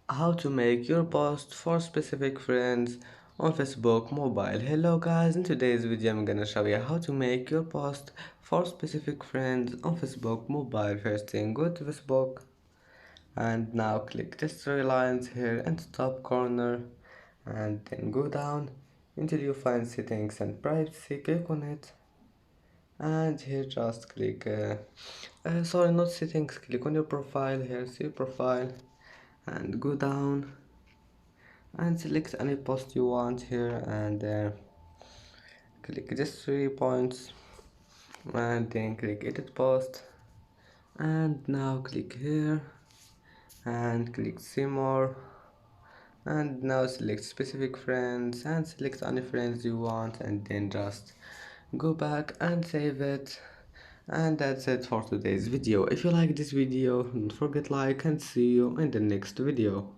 How to make your post for specific friends on Facebook mobile. Hello guys, in today's video I'm gonna show you how to make your post for specific friends on Facebook mobile. First thing, go to Facebook and now click these three lines here in the top corner and then go down until you find settings and privacy. Click on it and here just click sorry, not settings, click on your profile. Here, see your profile and go down and select any post you want here and click these 3 points and then click edit post and now click here and click see more and now select specific friends and select any friends you want and then just go back and save it. And that's it for today's video. If you like this video, don't forget like and see you in the next video.